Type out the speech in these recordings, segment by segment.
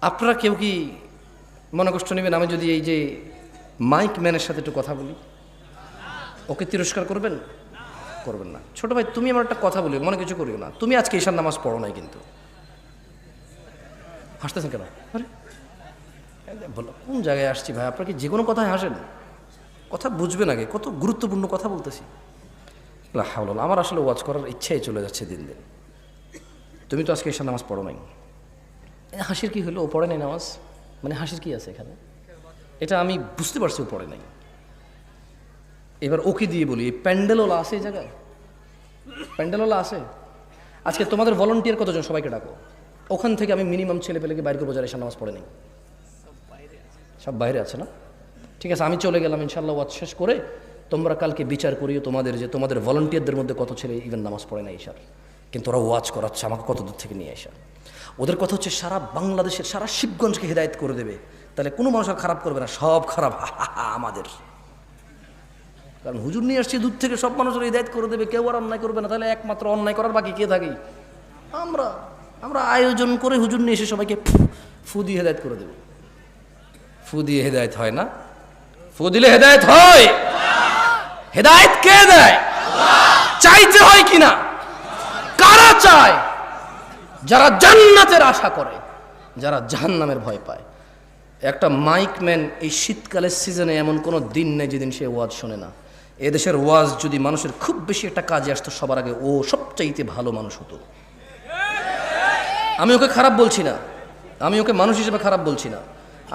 আপনারা কেউ কি মনে কষ্ট নেবেন আমি যদি এই যে মাইক ম্যানের সাথে একটু কথা বলি? ওকে তিরস্কার করবেন? করবেন না। ছোট ভাই, তুমি আমার একটা কথা বলি, মনে কিছু করিও না। তুমি আজকে ঈশার নামাজ পড়ো নাই কিন্তু। হাসতেছেন কেন? আরে বলো, কোন জায়গায় আসছি ভাই? আপনার কি যে কোনো কথায় হাসেন? কথা বুঝবেন আগে, কত গুরুত্বপূর্ণ কথা বলতেছি। আমার আসলে ওয়াজ করার ইচ্ছাই চলে যাচ্ছে দিন দিন। তুমি তো আজকে ঈশার নামাজ পড়ো নাই। হাসির কি হলো? ও পড়ে নাই নামাজ, মানে হাসির কি আছে এখানে? এটা আমি বুঝতে পারছি ও পড়ে নাই। এবার ওকে দিয়ে বলি, প্যান্ডেলওয়ালা আছে এই জায়গায়? প্যান্ডেলওয়ালা আছে? আজকে তোমাদের ভলান্টিয়ার কতজন? সবাইকে ডাকো। ওখান থেকে আমি মিনিমাম ছেলে পেলেকে বাইরে করবো যারা ঈশার নামাজ পড়ে নাই। সব বাইরে আছে না? ঠিক আছে, আমি চলে গেলাম। ইনশাল্লাহ ওয়াজ শেষ করে তোমরা কালকে বিচার করিও তোমাদের ভলান্টিয়ারদের মধ্যে কত ছেলে ইভেন নামাজ পড়ে না ঈশার, কিন্তু ওরা ওয়াজ করাচ্ছে আমাকে কত দূর থেকে নিয়ে আসা। ওদের কথা হচ্ছে সারা বাংলাদেশের, সারা শিবগঞ্জকে হিদায়ত করে দেবে। তাহলে কোনো মানুষ আর খারাপ করবে না, সব খারাপ আমাদের। কারণ হুজুর নিয়ে আসছে দূর থেকে, সব মানুষের হিদায়ত করে দেবে, কেউ আর অন্যায় করবে না। তাহলে একমাত্র অন্যায় করার বাকি কে থাকি? আমরা আয়োজন করে হুজুর নিয়ে এসে সবাইকে ফু দিয়ে হেদায়ত করে দেবে। ফু দিয়ে হেদায়ত হয় না? ফু দিলে হেদায়ত হয়? হেদায়ত কে দেয়? চাইতে হয় কিনা? কারা চায়? যারা জান্নাতের আশা করে, যারা জাহান্নামের ভয় পায়। একটা মাইকম্যান এই শীতকালের সিজনে এমন কোনো দিন নেই যেদিন সে ওয়াজ শোনে না। এদেশের ওয়াজ যদি মানুষের খুব বেশি একটা কাজে আসতো, সবার আগে ও সবচাইতে ভালো মানুষ হতো। আমি ওকে খারাপ বলছি না, আমি ওকে মানুষ হিসেবে খারাপ বলছি না।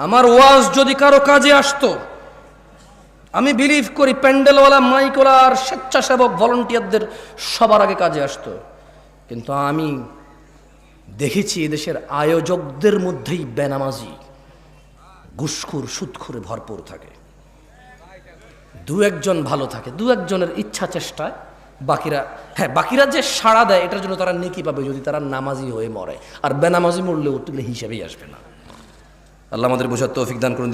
আমার ওয়াজ যদি কারো কাজে আসতো, আমি বিলিভ করি প্যান্ডেলওয়ালা, মাইকওয়ালা আর স্বেচ্ছাসেবক ভলান্টিয়ারদের সবার আগে কাজে আসতো। কিন্তু আমি দেখেছি এদেশের আয়োজকদের মধ্যেই বেনামাজি, ঘুষখোর, সুদখোরে ভরপুর থাকে। দু একজন ভালো থাকে, দু একজনের ইচ্ছা চেষ্টায়। বাকিরা যে সাড়া দেয় এটার জন্য তারা নেকি পাবে যদি তারা নামাজি হয়ে মরে। আর বেনামাজি মরলেও হিসেবেই আসবে না। আল্লাহ আমাদের বোঝার তৌফিক দান করুন।